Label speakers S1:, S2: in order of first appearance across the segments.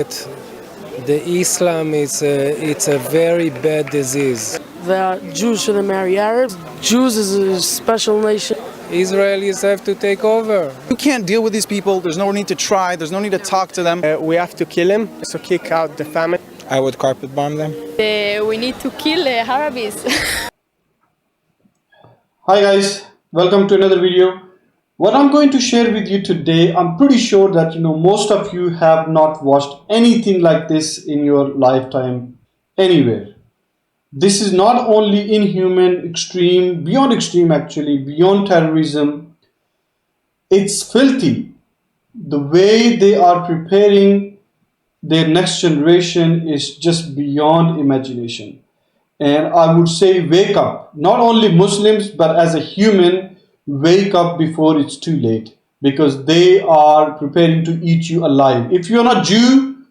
S1: The Islam is it's a very bad disease.
S2: The Jews shouldn't marry Arabs. Jews is a special nation.
S1: Israelis have to take over.
S3: You can't deal with these people. There's no need to try. There's no need to talk to them.
S4: We have to kill him, so kick out the family.
S5: I would carpet bomb them.
S6: We need to kill Arabs.
S7: Hi guys, welcome to another video. What I'm going to share with you today, I'm pretty sure that most of you have not watched anything like this in your lifetime anywhere. This is not only inhuman, extreme, beyond extreme actually, beyond terrorism. It's filthy. The way they are preparing their next generation is just beyond imagination. And I would say wake up, not only Muslims, but as a human, wake up before it's too late, because they are preparing to eat you alive. If you're not Jew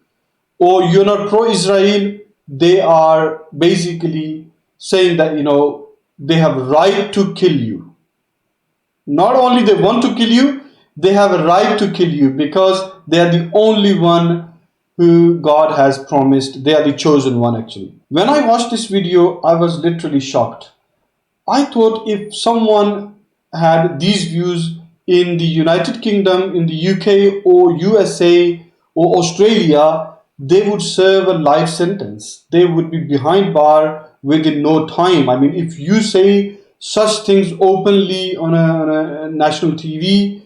S7: or you're not pro-Israel, they are basically saying that, they have a right to kill you. Not only they want to kill you, they have a right to kill you because they are the only one who God has promised. They are the chosen one actually. When I watched this video, I was literally shocked. I thought if someone had these views in the United Kingdom, in the UK or USA or Australia, they would serve a life sentence. They would be behind bar within no time. I mean, if you say such things openly on a national TV,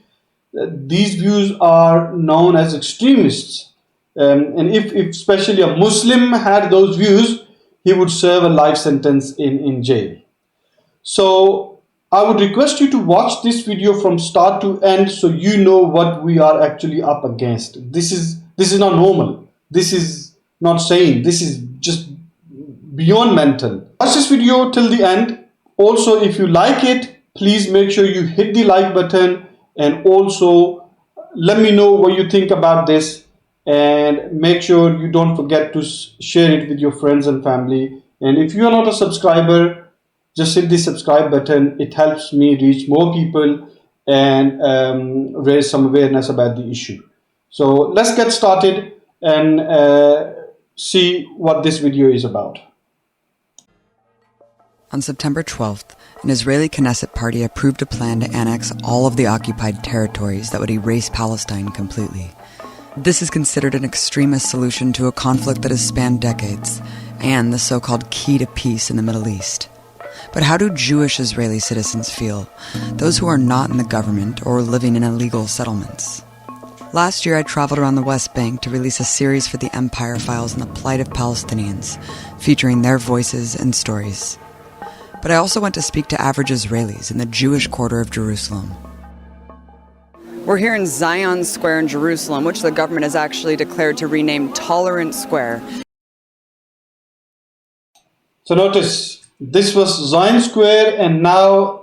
S7: these views are known as extremists. And if especially a Muslim had those views, he would serve a life sentence in jail. So I would request you to watch this video from start to end so you know what we are actually up against. This is not normal. This is not sane. This is just beyond mental. Watch this video till the end. Also, if you like it, please make sure you hit the like button, and also let me know what you think about this, and make sure you don't forget to share it with your friends and family. And if you are not a subscriber, just hit the subscribe button. It helps me reach more people and raise some awareness about the issue. So let's get started and see what this video is about.
S8: On September 12th, an Israeli Knesset party approved a plan to annex all of the occupied territories that would erase Palestine completely. This is considered an extremist solution to a conflict that has spanned decades, and the so-called key to peace in the Middle East. But how do Jewish Israeli citizens feel, those who are not in the government or living in illegal settlements? Last year I traveled around the West Bank to release a series for the Empire Files on the plight of Palestinians, featuring their voices and stories. But I also went to speak to average Israelis in the Jewish quarter of Jerusalem. We're here in Zion Square in Jerusalem, which the government has actually declared to rename Tolerant Square.
S7: So notice, this was Zion Square, and now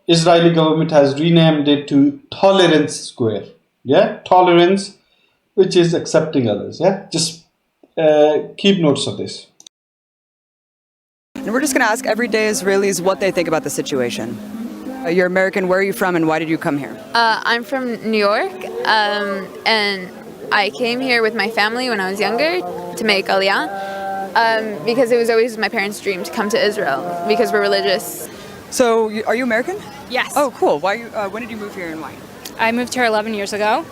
S7: Israeli government has renamed it to Tolerance Square. Yeah, tolerance, which is accepting others. Yeah, just keep notes of this.
S8: And we're just going to ask everyday Israelis what they think about the situation. You're American. Where are you from, and why did you come here?
S6: I'm from New York, and I came here with my family when I was younger to make Aliyah, because it was always my parents' dream to come to Israel because we're religious.
S8: So, are you American?
S9: Yes.
S8: Oh, cool. Why? When did you move here, and why?
S9: I moved here 11 years ago.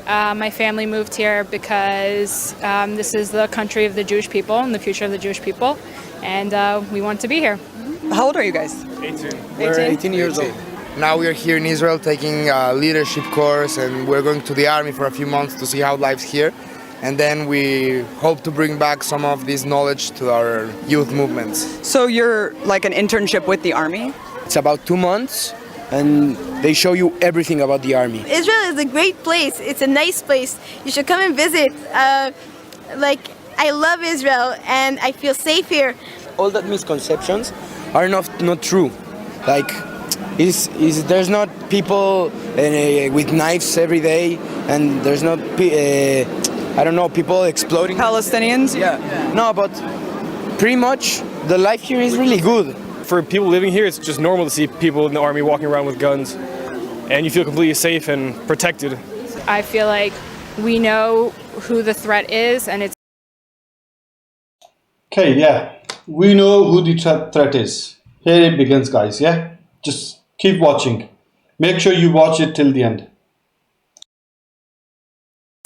S9: My family moved here because this is the country of the Jewish people and the future of the Jewish people, and we want to be here.
S8: How old are you guys?
S4: 18.
S3: We're 18 years old.
S5: Now we are here in Israel taking a leadership course, and we're going to the army for a few months to see how life's here. And then we hope to bring back some of this knowledge to our youth movements.
S8: So you're like an internship with the army?
S4: It's about 2 months, and they show you everything about the army.
S10: Israel is a great place. It's a nice place. You should come and visit. I love Israel, and I feel safe here.
S4: All that misconceptions are not true. Like, there's not people with knives every day, and there's not people exploding.
S8: Palestinians?
S4: Yeah. No, but pretty much the life here is really good.
S11: For people living here, it's just normal to see people in the army walking around with guns, and you feel completely safe and protected.
S9: I feel like we know who the threat is, and it's
S7: Okay, yeah, we know who the threat is. Here it begins, guys, yeah? Just keep watching. Make sure you watch it till the end.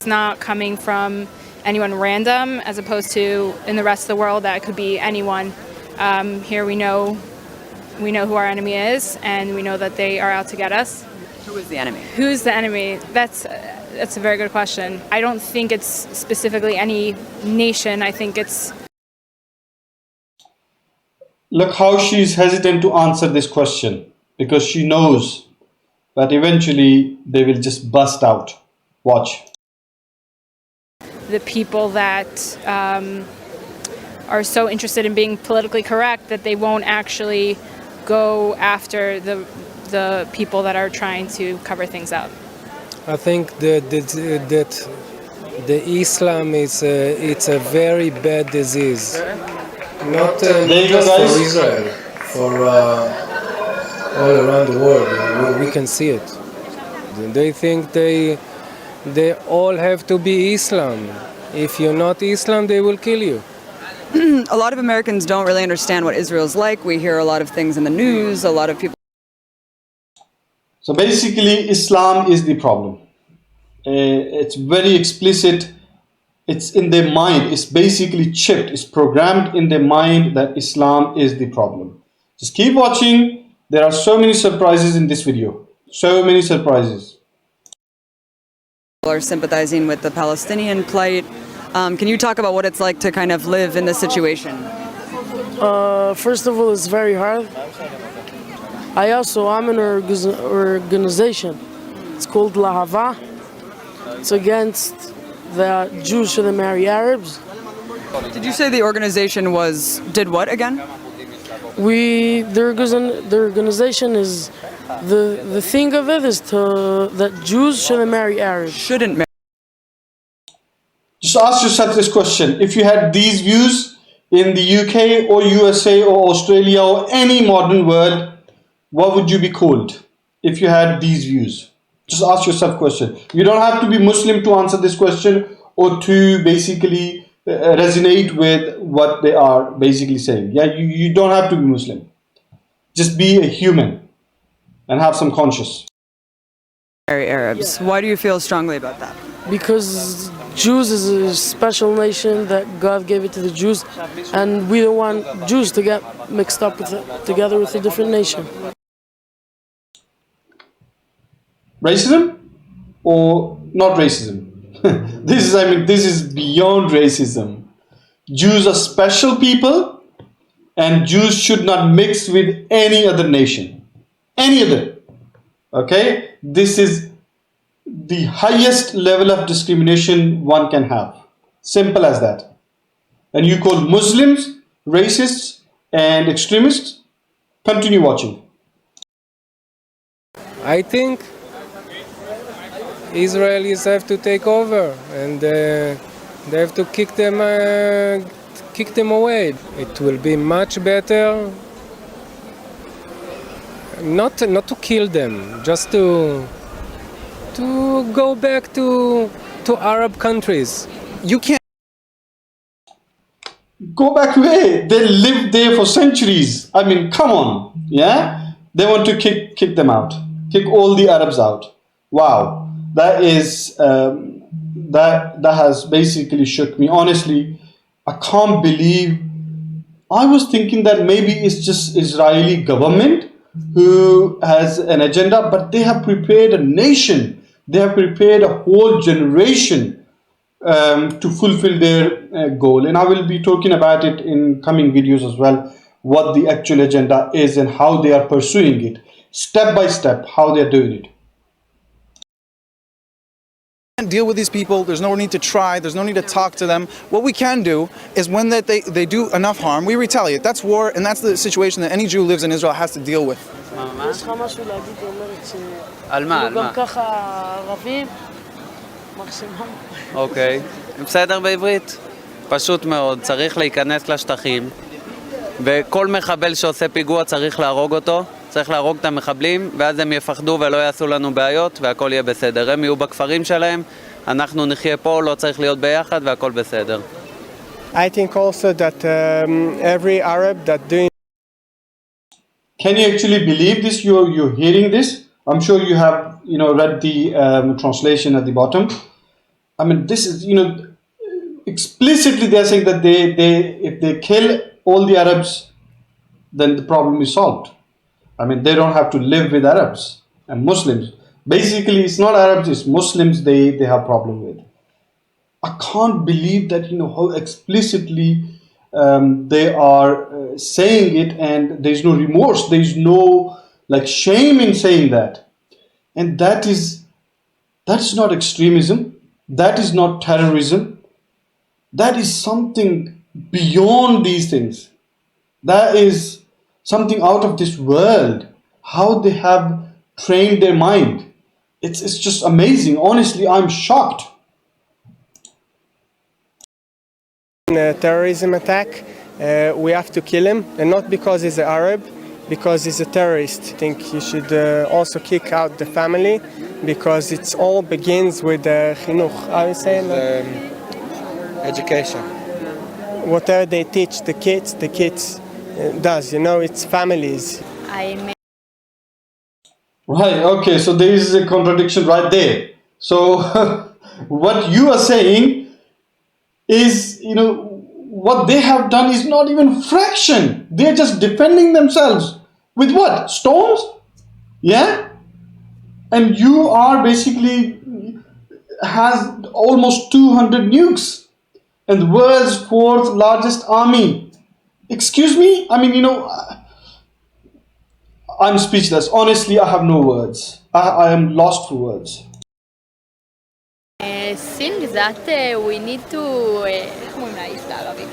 S9: it's not coming from anyone random, as opposed to in the rest of the world that it could be anyone. Here we know who our enemy is, and we know that they are out to get us.
S8: Who is the enemy?
S9: Who's the enemy? That's a very good question. I don't think it's specifically any nation. I think it's...
S7: Look how she's hesitant to answer this question, because she knows that eventually they will just bust out. Watch.
S9: the people that are so interested in being politically correct that they won't actually go after the people that are trying to cover things up.
S1: I think that the Islam is it's a very bad disease. Not just for Israel, for all around the world. We can see it. They think they all have to be Islam. If you're not Islam, they will kill you.
S8: A lot of Americans don't really understand what Israel's like. We hear a lot of things in the news. A lot of people.
S7: So basically, Islam is the problem. It's very explicit. It's in their mind. It's basically chipped. It's programmed in their mind that Islam is the problem. Just keep watching. There are so many surprises in this video. So many surprises.
S8: People are sympathizing with the Palestinian plight. Can you talk about what it's like to kind of live in this situation?
S2: First of all, it's very hard. I'm in an organization. It's called Lahava. It's against the Jews shouldn't marry Arabs.
S8: Did you say the organization did what again?
S2: The organization is the thing of it is that Jews shouldn't marry Arabs.
S8: Shouldn't marry.
S7: Just ask yourself this question. If you had these views in the UK or USA or Australia or any modern world, what would you be called if you had these views? Just ask yourself a question. You don't have to be Muslim to answer this question or to basically resonate with what they are basically saying. Yeah, you don't have to be Muslim. Just be a human and have some conscience.
S8: Marry Arabs. Why do you feel strongly about that?
S2: Because Jews is a special nation that God gave it to the Jews, and we don't want Jews to get mixed up together with a different nation.
S7: Racism or not racism? This is beyond racism. Jews are special people, and Jews should not mix with any other nation. Any other. Okay? This is the highest level of discrimination one can have. Simple as that. And you call Muslims racists and extremists? Continue watching.
S1: I think Israelis have to take over, and they have to kick them away. It will be much better not to kill them, just to go back to Arab countries.
S7: You can't go back where? They lived there for centuries. I mean, come on, yeah? They want to kick them out, kick all the Arabs out. Wow, that is that has basically shook me. Honestly, I can't believe. I was thinking that maybe it's just Israeli government who has an agenda, but they have prepared a nation. They have prepared a whole generation to fulfill their goal. And I will be talking about it in coming videos as well, what the actual agenda is and how they are pursuing it, step by step, how they are doing it.
S3: Deal with these people. There's no need to try. There's no need to talk to them. What we can do is when they do enough harm, we retaliate. That's war, and that's the situation that any Jew who lives in Israel has to deal with.
S2: יש לך משהו להגיד, היא אומרת
S12: על מה?
S2: גם ככה ערבים, מקסימום.
S12: אוקיי, בסדר בעברית? פשוט מאוד, צריך להיכנס לשטחים, וכל מחבל שעושה פיגוע צריך להרוג אותו, צריך להרוג את המחבלים, ואז הם יפחדו ולא יעשו לנו בעיות, והכל יהיה בסדר. הם יהיו בכפרים שלהם, אנחנו נחיה פה, לא צריך להיות ביחד והכל בסדר.
S13: I think also that every Arab that doing.
S7: Can you actually believe this? You're hearing this? I'm sure you have read the translation at the bottom. I mean, this is explicitly they're saying that they if they kill all the Arabs, then the problem is solved. I mean, they don't have to live with Arabs and Muslims. Basically, it's not Arabs, it's Muslims they have problem with. I can't believe that how explicitly they are saying it, and there's no remorse, there's no shame in saying that. And that's not extremism, that is not terrorism, that is something beyond these things. That is something out of this world. How they have trained their mind. It's just amazing. Honestly, I'm shocked.
S13: A terrorism attack, we have to kill him, and not because he's an Arab, because he's a terrorist. I think you should also kick out the family, because it all begins with chinuch. How you say
S4: Education.
S13: Whatever they teach the kids does. It's families.
S7: Right. Okay. So there is a contradiction right there. So what you are saying is, what they have done is not even fraction. They're just defending themselves with what? Stones? Yeah? And you are basically has almost 200 nukes and the world's 4th largest army. Excuse me? I mean, I'm speechless. Honestly, I have no words. I am lost for words.
S14: Seems that we need to... איך אומרים להעיף לערבים?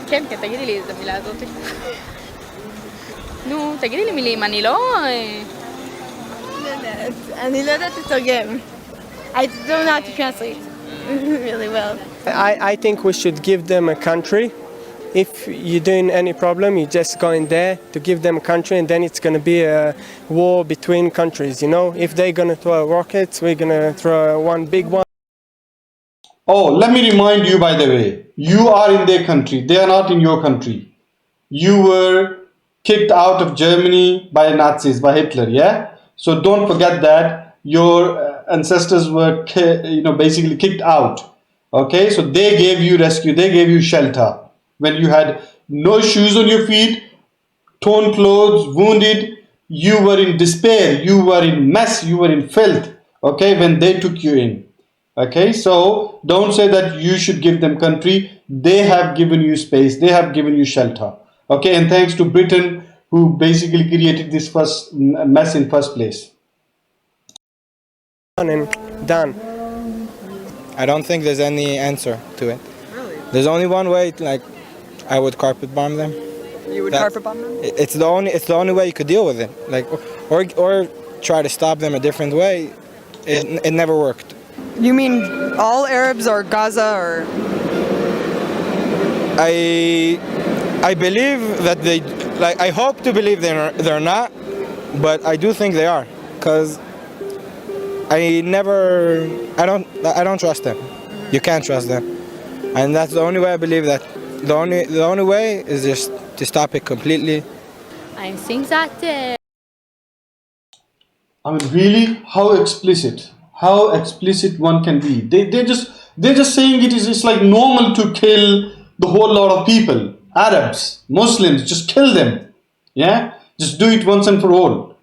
S14: כן, תגידי לי איזה מילה הזאת. נו, תגידי לי מילים, אני לא...
S10: אני לא יודעת לתרגם. I don't know how to translate really well.
S13: I think we should give them a country. If you're doing any problem, you just go in there to give them a country, and then it's going to be a war between countries, If they're going to throw rockets, we're going to throw one big one.
S7: Oh, let me remind you, by the way, you are in their country. They are not in your country. You were kicked out of Germany by Nazis, by Hitler, yeah? So don't forget that your ancestors were, basically kicked out. Okay, so they gave you rescue, they gave you shelter. When you had no shoes on your feet, torn clothes, wounded, you were in despair, you were in mess, you were in filth, okay, when they took you in. Okay, so don't say that you should give them country. They have given you space, they have given you shelter. Okay, and thanks to Britain, who basically created this first mess in first place.
S13: And done.
S4: I don't think there's any answer to it. Really? There's only one way, I would carpet bomb them.
S8: You would carpet bomb them?
S4: It's the only way you could deal with it. Or try to stop them a different way. It never worked.
S8: You mean all Arabs or Gaza or?
S4: I believe that they, I hope to believe they're not, but I do think they are, because I don't trust them. You can't trust them, and that's the only way I believe that. The only way is just to stop it completely.
S14: I think that...
S7: I mean, really, how explicit one can be. They're just saying it's like normal to kill the whole lot of people. Arabs, Muslims, just kill them. Yeah? Just do it once and for all.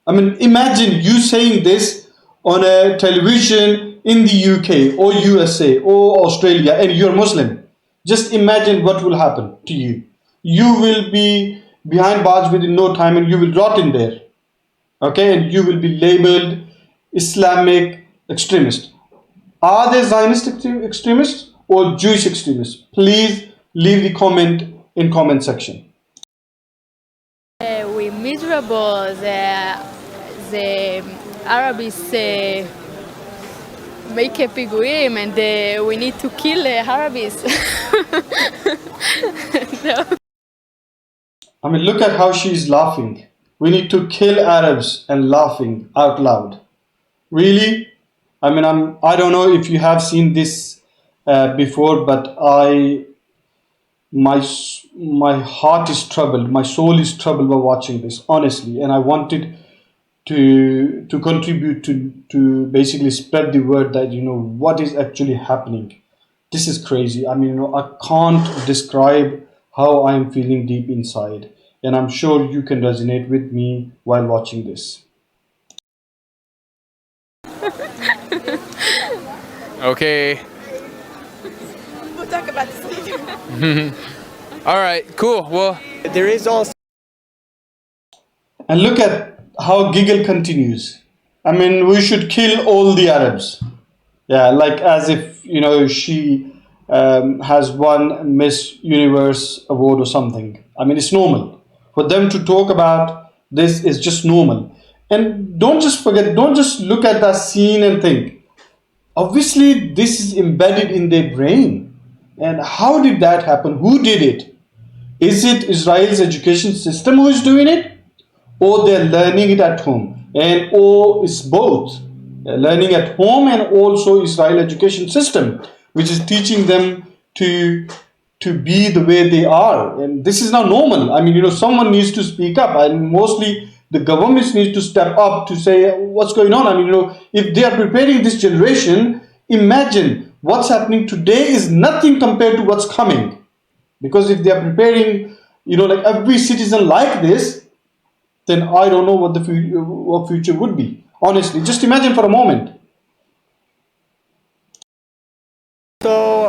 S7: I mean, imagine you saying this on a television in the UK or USA or Australia, and you're Muslim. Just imagine what will happen to you. You will be behind bars within no time, and you will rot in there. Okay, and you will be labeled Islamic extremist. Are there Zionist extremists or Jewish extremists? Please leave the comment in comment section.
S14: We're miserable. The Arabs make a פיגועים, and we need to kill Arabs. No.
S7: I mean, look at how she's laughing. We need to kill Arabs and laughing out loud. Really? I mean, I don't know if you have seen this before, but my heart is troubled, my soul is troubled by watching this, honestly, and I wanted to contribute to basically spread the word that what is actually happening. This is crazy. I mean, I can't describe how I am feeling deep inside, and I'm sure you can resonate with me while watching this.
S15: Okay.
S10: We'll talk about this later.
S15: All right, cool. Well,
S13: there is also.
S7: And look at how Giggle continues. I mean, we should kill all the Arabs. Yeah, like as if, she has won Miss Universe award or something. I mean, it's normal. For them to talk about this is just normal. And don't just forget, don't just look at that scene and think, obviously, this is embedded in their brain. And how did that happen? Who did it? Is it Israel's education system who is doing it? Or they're learning it at home? And or it's both. They're learning at home and also Israel education system, which is teaching them to be the way they are. And this is not normal. I mean, someone needs to speak up. And mostly the governments need to step up to say what's going on. I mean, if they are preparing this generation, imagine what's happening today is nothing compared to what's coming. Because if they are preparing, like every citizen like this, then I don't know what the future would be. Honestly, just imagine for a moment.
S13: So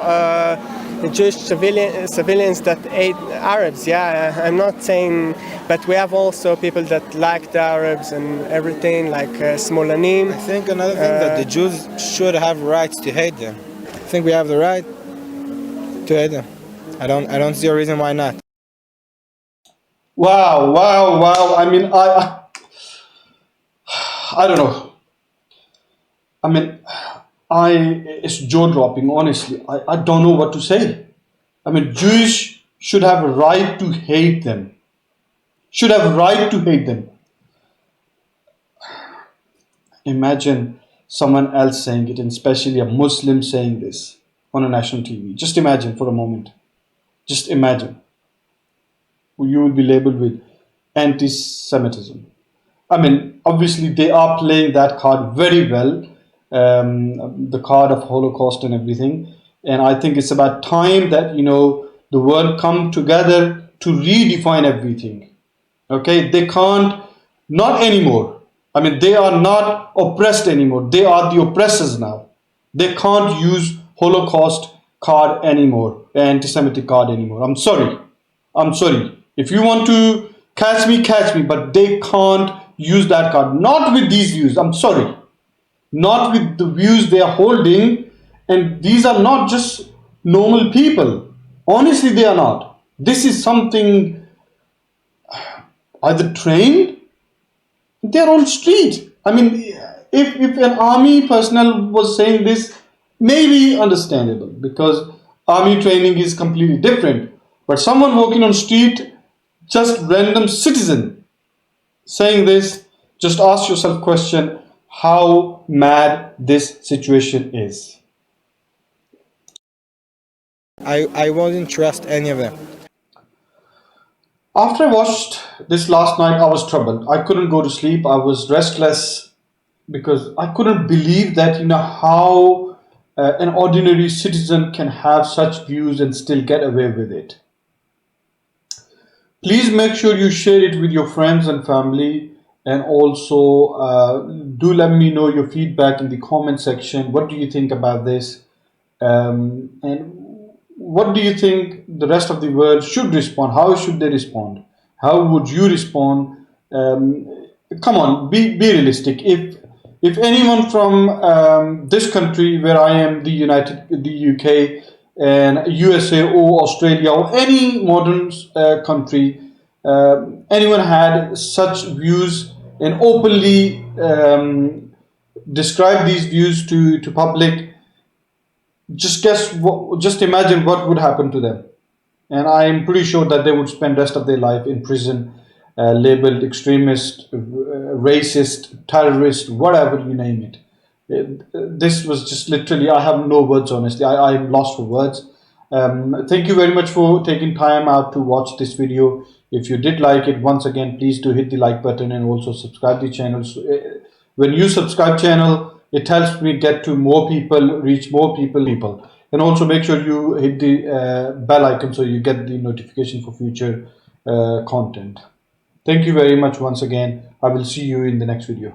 S13: the Jewish civilians that ate Arabs, yeah, I'm not saying, but we have also people that like the Arabs and everything, like Smolanim.
S4: I think another thing that the Jews should have rights to hate them. I think we have the right to hate them. I don't see a reason why not.
S7: Wow. I mean, I don't know. I mean, it's jaw-dropping, honestly. I don't know what to say. I mean, Jewish should have a right to hate them. Should have a right to hate them. Imagine someone else saying it, and especially a Muslim saying this on a national TV. Just imagine for a moment. Just imagine. You will be labeled with anti-Semitism. I mean, obviously they are playing that card very well, the card of Holocaust and everything. And I think it's about time that, the world come together to redefine everything. Okay, they can't, not anymore. I mean, they are not oppressed anymore. They are the oppressors now. They can't use Holocaust card anymore, anti-Semitic card anymore. I'm sorry. If you want to catch me, but they can't use that card. Not with these views. I'm sorry. Not with the views they are holding. And these are not just normal people. Honestly, they are not. This is something either trained, they're on street. I mean, if an army personnel was saying this, maybe understandable, because army training is completely different. But someone walking on street, just random citizen saying this, just ask yourself question, how mad this situation is.
S4: I wouldn't trust any of them.
S7: After I watched this last night, I was troubled. I couldn't go to sleep. I was restless because I couldn't believe that, how an ordinary citizen can have such views and still get away with it. Please make sure you share it with your friends and family, and also do let me know your feedback in the comment section. What do you think about this? And what do you think the rest of the world should respond? How should they respond? How would you respond? Come on, be realistic. If anyone from this country where I am, the UK, and USA or Australia or any modern country, anyone had such views and openly describe these views to public, just imagine what would happen to them. And I am pretty sure that they would spend rest of their life in prison, labeled extremist, racist, terrorist, whatever you name it. This was just literally, I have no words, honestly. I'm lost for words. Thank you very much for taking time out to watch this video. If you did like it, once again, please do hit the like button and also subscribe the channel. So, when you subscribe channel, it helps me get to more people, reach more people. And also make sure you hit the bell icon so you get the notification for future content. Thank you very much once again. I will see you in the next video.